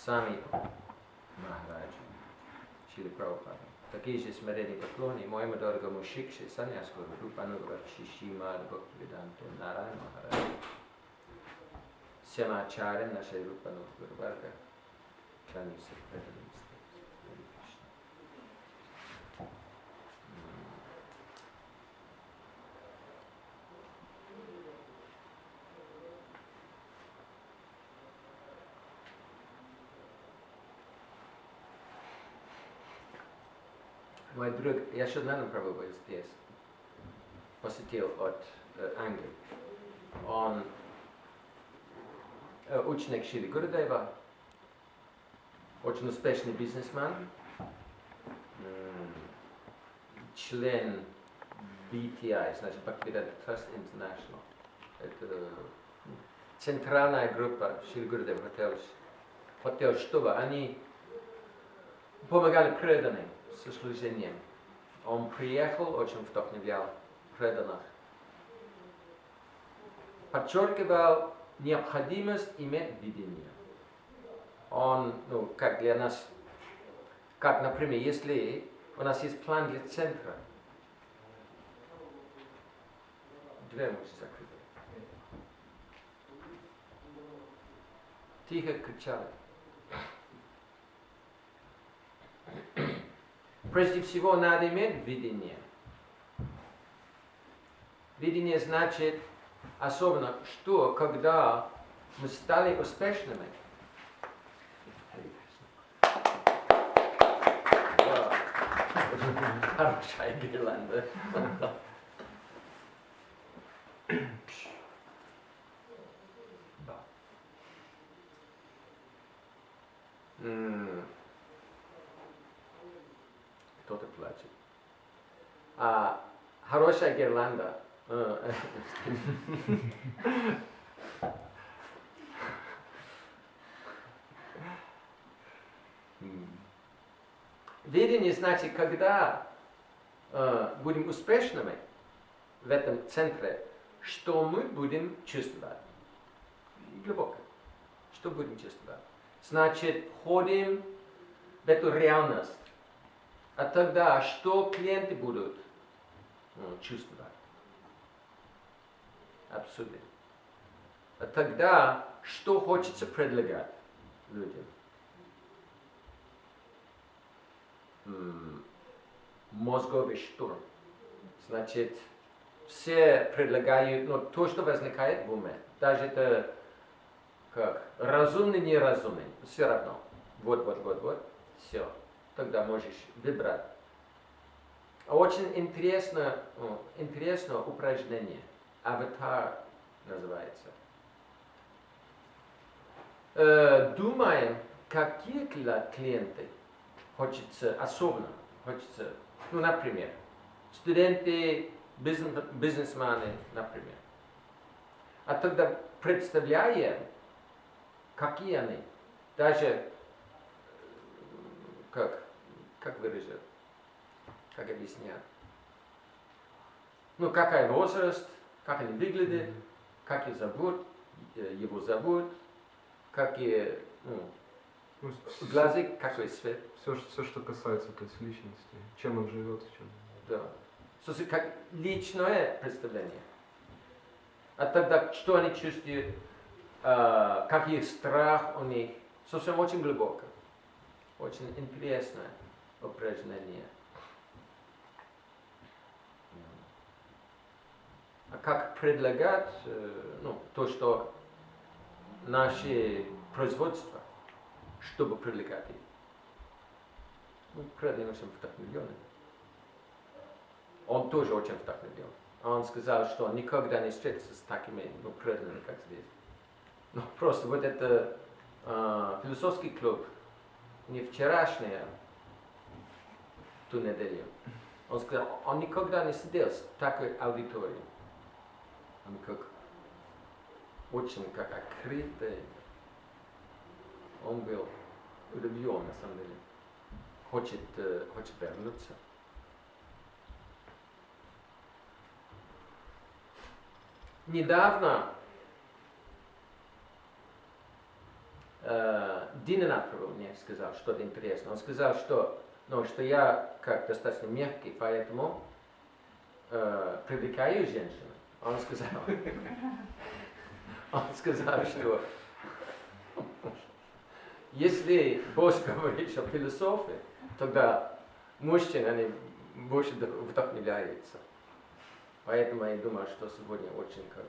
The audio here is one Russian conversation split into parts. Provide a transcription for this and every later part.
сами Махараджи, Шрила Прабхупада. Такие же смиренные поклоны моему дорогому Шикше, Саньяскуру, Рупанугварши, Шримад Бхактивиданта Нарайана Махараджи, всем ачарьям нашей Рупанугварши Варга, членам всех преданных. Мой друг Яшодхана Прабху был здесь, посетил от Англии. Он ученик Шрилы Гурудева, очень успешный бизнесмен, член BTI, значит Bhaktivedanta Trust International. Это центральная группа Шрилы Гурудева хотел, чтобы они помогали преданным со служением. Он приехал, очень вдохновлял преданных. Подчеркивал необходимость иметь видение. Он, как для нас, как, например, если у нас есть план для центра, дверь можете закрыть. Тихо кричали. Прежде всего, надо иметь видение. Видение значит, особенно, что когда мы стали успешными, хорошая гирлянда. Кто-то плачет. Хорошая гирлянда. Видение значит, когда будем успешными в этом центре, что мы будем чувствовать. Глубоко. Что будем чувствовать? Значит, входим в эту реальность. А тогда, что клиенты будут чувствовать? Абсолютно. А тогда, что хочется предлагать людям? Мозговый штурм. Значит, все предлагают, то, что возникает в уме. Даже это как разумный, неразумный, все равно. Вот, все. Тогда можешь выбрать. Очень интересное упражнение. Аватар называется. Думаем, какие клиенты особенно хочется, например, студенты, бизнесмены, например. А тогда представляем, какие они, даже, как выразить, как объяснять. Какой возраст, как они выглядят, как его зовут, какие, глаза, какой цвет. Все, что касается то есть, личности, чем он живет, чем. Да. Как личное представление. А тогда, что они чувствуют, какие страх у них, совсем очень глубоко. Очень интересное упражнение. А как предлагать то, что наше производство, чтобы привлекать их? Преданный очень вдохновлен. Он тоже очень вдохновлен. Он сказал, что он никогда не встретится с такими преданными, как здесь. Просто вот это философский клуб, не вчерашняя, ту неделю. Он сказал, он никогда не сидел в такой аудитории. Он очень открытый. Он был удивлен, на самом деле. Хочет вернуться. Недавно Динан отправил мне, сказал что-то интересное. Он сказал, что, что я как достаточно мягкий, поэтому привлекаю женщин. Он сказал, что если Бог говорит о философии, тогда мужчины, они больше вдохновляются. Поэтому я думаю, что сегодня очень как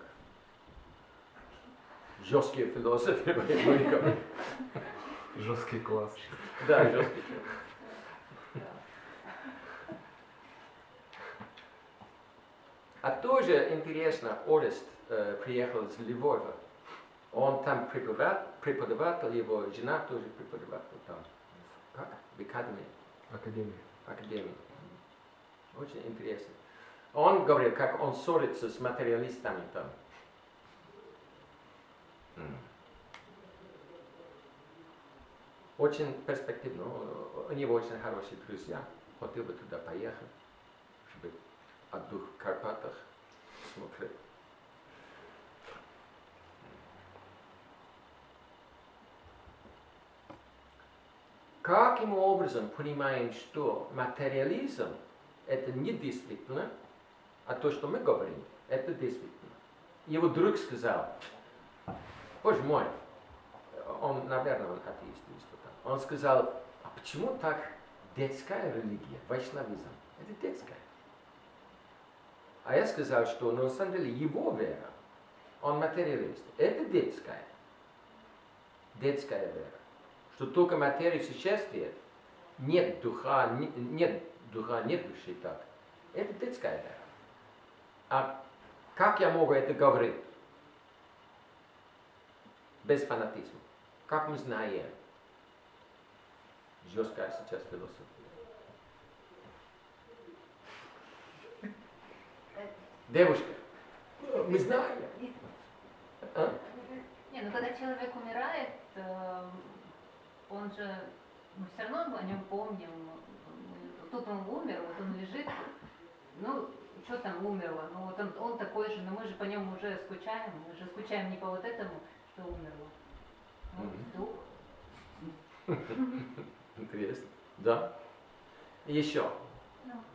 жесткие философы будем говорить. Жесткий класс. Да, жесткий класс. А тоже интересно, Орест приехал из Львова. Он там преподаватель, его жена тоже преподаватель там. Как? В академии. Академии. Очень интересно. Он говорил, как он ссорится с материалистами там. Очень перспективно. У него очень хорошие друзья. Хотел бы туда поехать, чтобы отдых в Карпатах смотреть. Каким образом понимаем, что материализм это не действительно, а то, что мы говорим, это действительно. Его друг сказал, боже мой, он, наверное, он атеист или что-то. Он сказал, а почему так детская религия, вайшнавизм? Это детская. А я сказал, что на самом деле его вера, он материалист, это детская. Детская вера. Что только материя существует, нет духа, нет души так. Это детская вера. А как я могу это говорить? Без фанатизма. Как мы знаем? Жесткая сейчас философия. Девушка, мы знаем. Не, ну когда человек умирает, он же, мы все равно о нем помним. Тут он умер, вот он лежит, ну, что там умерло, ну вот он такой же, но мы же по нему уже скучаем, мы же скучаем не по вот этому, что умерло. Ну, дух. Интересно. Да. И еще.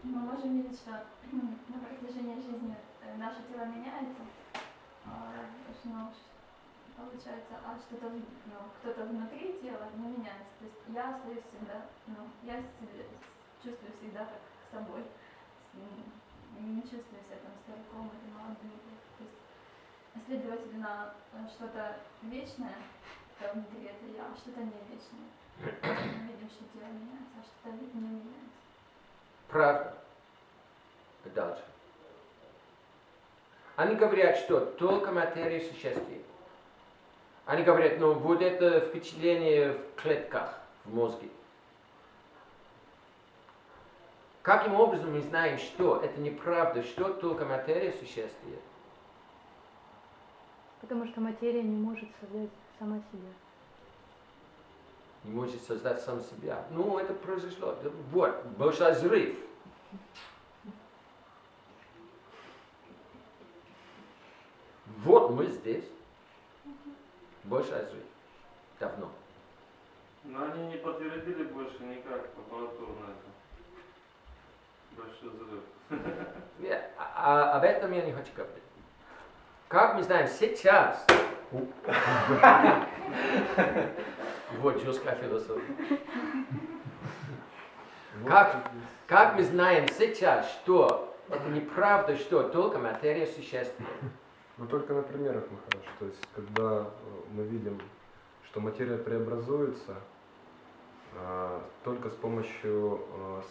Мы можем видеть, что на протяжении жизни наше тело меняется, получается, а что-то, кто-то внутри тела не меняется. То есть я остаюсь всегда, я себя чувствую всегда как собой, не чувствую себя там стариком или молодым. То есть, следовательно, что-то вечное там внутри это я, а что-то не вечное. Мы видим, что тело меняется, а что-то не меняется. Правда. Дальше. Они говорят, что только материя существует. Они говорят, вот это впечатление в клетках, в мозге. Каким образом мы знаем, что это неправда, что только материя существует? Потому что материя не может создать сама себя. Не может создать сам себя. Это произошло. Вот, большой взрыв. Вот мы здесь. Большой взрыв. Давно. Но они не подтвердили больше никак лабораторно это. Большой взрыв. Об этом я не хочу говорить. Как мы знаем сейчас, вот жесткая философия. Как мы знаем сейчас, что это неправда, что только материя существует? Только на примерах, Махараш. То есть, когда мы видим, что материя преобразуется только с помощью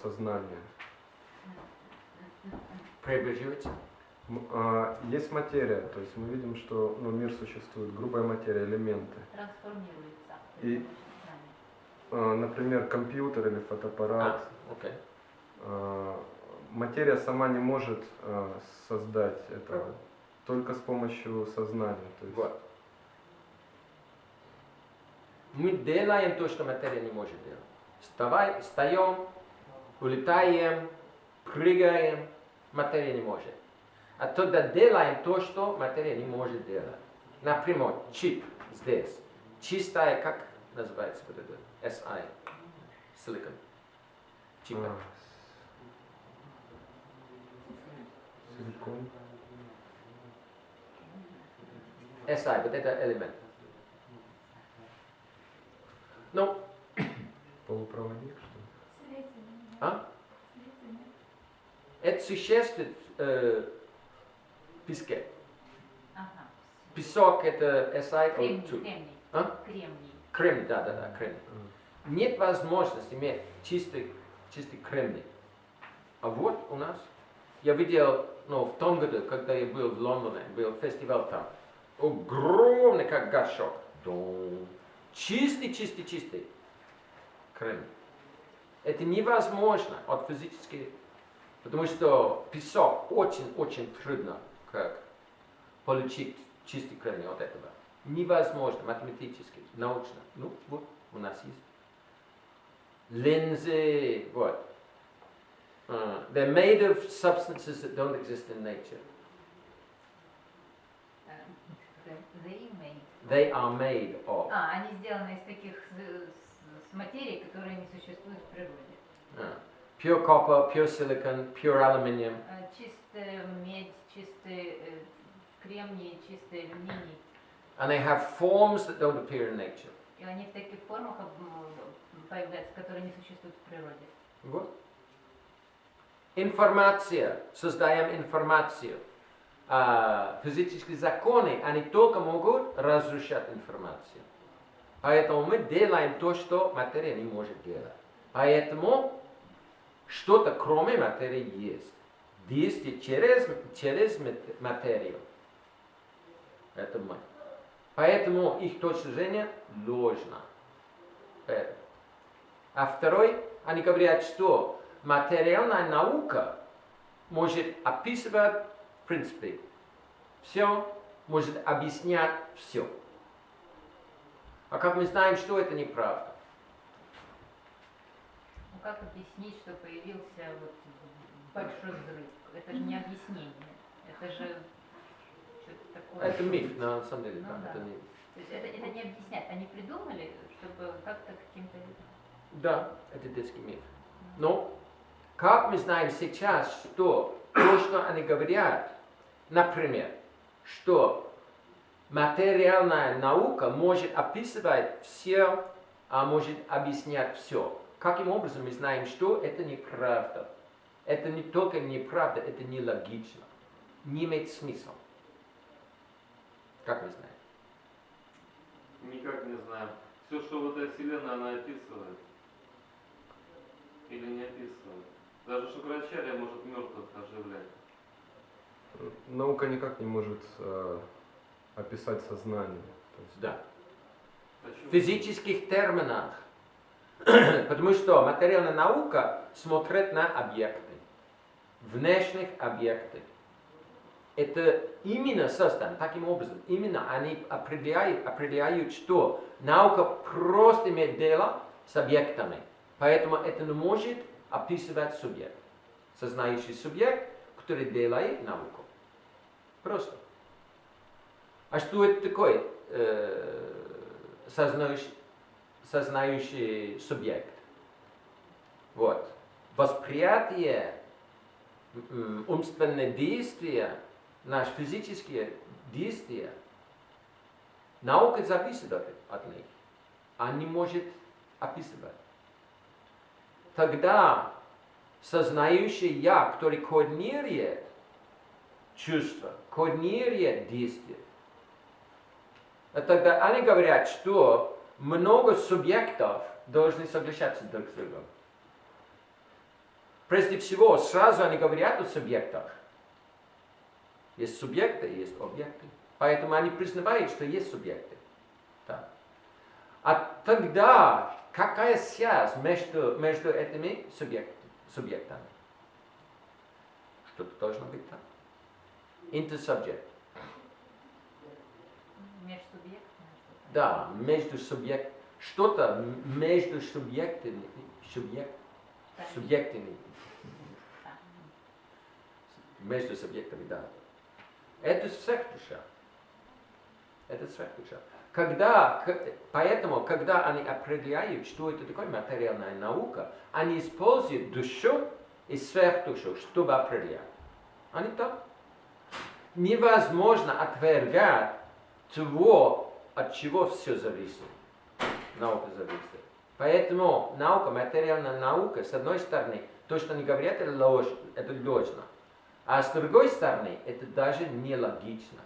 сознания. Преобразуется? Есть материя, то есть мы видим, что мир существует, грубая материя, элементы. Трансформируется. И, например, компьютер или фотоаппарат. Материя сама не может создать это, только с помощью сознания. То есть... Вот. Мы делаем то, что материя не может делать. Встаем, улетаем, прыгаем, материя не может. А тогда делаем то, что материя не может делать. Например, чип здесь. Чистая, как называется вот это SI, silicon, чипа. Силикон. SI, вот это элемент. Ну, Полупроводник, что ли? Слизень. а? Слизень. Это существует в песке. Ага. Песок это SI, Кремний, O2. кремний. А? Кремний. Кремний, да, кремний. Нет возможности иметь чистый кремний. А вот у нас, я видел, в том году, когда я был в Лондоне, был фестиваль там, огромный как горшок. Чистый кремний. Это невозможно от физически, потому что песок очень трудно как получить чистый кремний от этого. Невозможно математически, научно. Ну, вот у нас есть. Линзы, вот. They're made of substances that don't exist in nature. They are made of. Они сделаны из таких с материй, которые не существуют в природе. Pure copper, pure silicon, pure aluminium. Чистая медь, чистый кремний, чистый алюминий. And they have forms that don't appear in nature. И они в таких формах появляются, которые не существуют в природе. Вот. Информация. Создаем информацию. Физические законы, они только могут разрушать информацию. Поэтому мы делаем то, что материя не может делать. Поэтому что-то кроме материи есть. Действие через материю. Это мы. Поэтому их точка зрения ложна. А второй, они говорят, что материальная наука может описывать в принципе все, может объяснять все. А как мы знаем, что это неправда? Ну как объяснить, что появился вот большой взрыв? Это же не объяснение. Это же что-то такое. Это миф, на самом деле. Ну, Да, да. это не... То есть это не объяснять. Они придумали, чтобы как-то каким-то... Да, это детский миф. Но как мы знаем сейчас, что то, что они говорят, например, что материальная наука может описывать все, а может объяснять все. Каким образом мы знаем, что это неправда? Это не только неправда, это нелогично. Не имеет смысла. Как мы знаем? Никак не знаю. Все, что в этой вселенной, она описывает. Или не описывает. Даже Шукрачарья может мертвых оживлять. Наука никак не может описать сознание. То есть, Да. Почему? В физических терминах. Потому что материальная наука смотрит на объекты. Внешних объектов. Это именно создано таким образом. Именно они определяют, что наука просто имеет дело с объектами. Поэтому это не может описывать субъект. Сознающий субъект, который делает науку. Просто. А что это такое сознающий субъект? Вот. Восприятие, умственные действия, наши физические действия, наука зависит от них. Она не может описывать. Тогда сознающий я, который координирует чувства, координирует действия, тогда они говорят, что много субъектов должны соглашаться друг с другом. Прежде всего, сразу они говорят о субъектах. Есть субъекты, есть объекты. Поэтому они признают, что есть субъекты. Да. А тогда какая связь между этими субъектами? Что-то должно быть там. Intersubject. Межсубъектное что-то. Да, между субъектами. Что-то между субъектами. Субъектами. Да. Между субъектами, да. Это сверхдуша. Это сверхдуша. Поэтому, когда они определяют, что это такое материальная наука, они используют душу и сверхдушу, чтобы определять. Они так. Невозможно отвергать того, от чего все зависит. Наука зависит. Поэтому наука, материальная наука, с одной стороны, то, что они говорят, это ложно. А с другой стороны, это даже нелогично,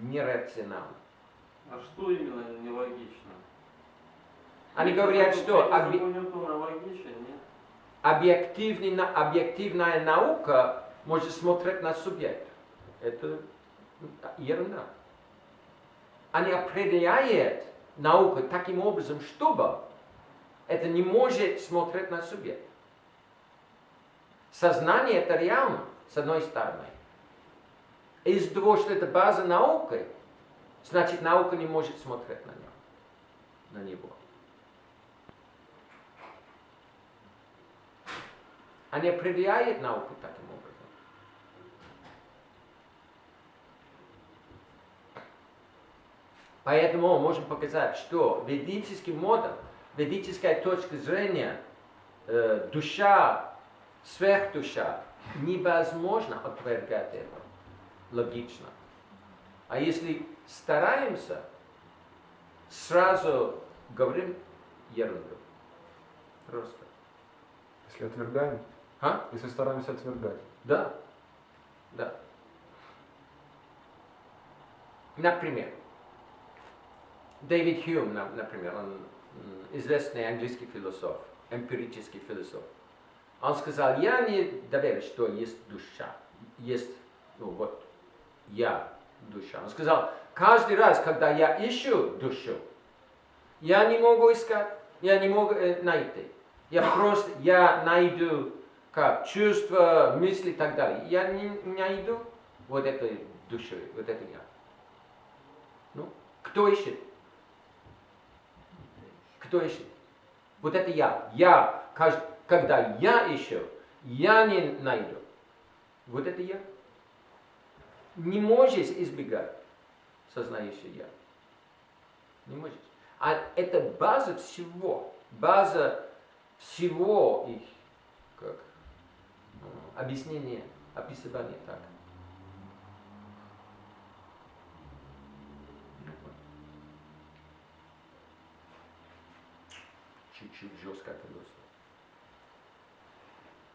нерационально. А что именно нелогично? Они говорят, что Ньютона логичен, нет? объективная наука может смотреть на субъект. Это ерунда. Они определяют науку таким образом, чтобы это не может смотреть на субъект. Сознание это реально, с одной стороны. Из-за того, что это база науки, значит наука не может смотреть на него. Они определяют науку таким образом. Поэтому можем показать, что ведический модуль, ведическая точка зрения, душа, сверхдуша, невозможно отвергать это логично. А если стараемся, сразу говорим ерунду. Просто. Если отвергаем, А? если стараемся отвергать. Да. Да. Например, Дэвид Хьюм, например, он известный английский философ, эмпирический философ. Он сказал, я не доверяю, что есть душа, есть, я, душа. Он сказал, каждый раз, когда я ищу душу, я не могу искать, я не могу найти. Я найду как чувства, мысли и так далее. Я не найду вот этой души, вот это я. Ну, кто ищет? Кто ищет? Вот это я. Когда я ищу, я не найду. Вот это я. Не можешь избегать сознающий я. Не можешь. А это база всего. База всего их объяснения, описания так. Чуть-чуть жестко философия.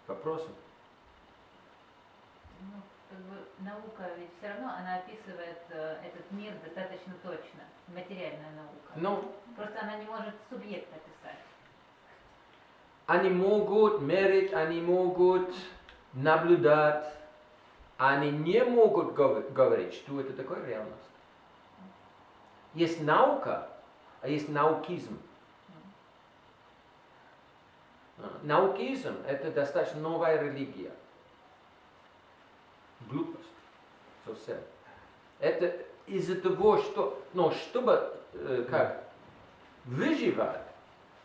Вопросы? Ну, как бы наука ведь все равно она описывает этот мир достаточно точно, материальная наука. Ну, Просто она не может субъект описать. они могут мерить, они могут наблюдать, они не могут говорить, что это такое реальность. Есть наука, а есть наукизм. Наукизм – это достаточно новая религия. Глупость. Совсем. Это из-за того, что, чтобы выживать,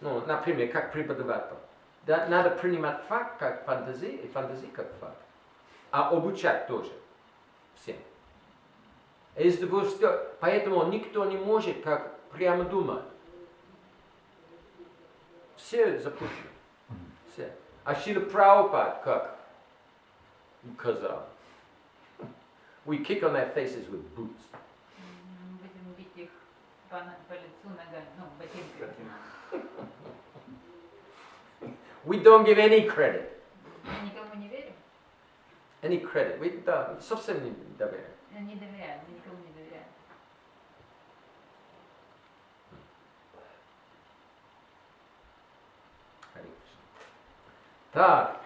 например, как преподаватель, да, надо принимать факт как фантазии и фантазии как факт. А обучать тоже. Всем. Из-за того, что, поэтому никто не может как прямо думать. Все запущено. Все. А Шрила Прабхупад как указал. We kick on their faces with boots. Будем бить их по лицу ногами, ботинками. We don't give any credit. Мы никому не верим, Any credit. We совсем не доверяем. не доверяем, мы никому не доверяем. Так.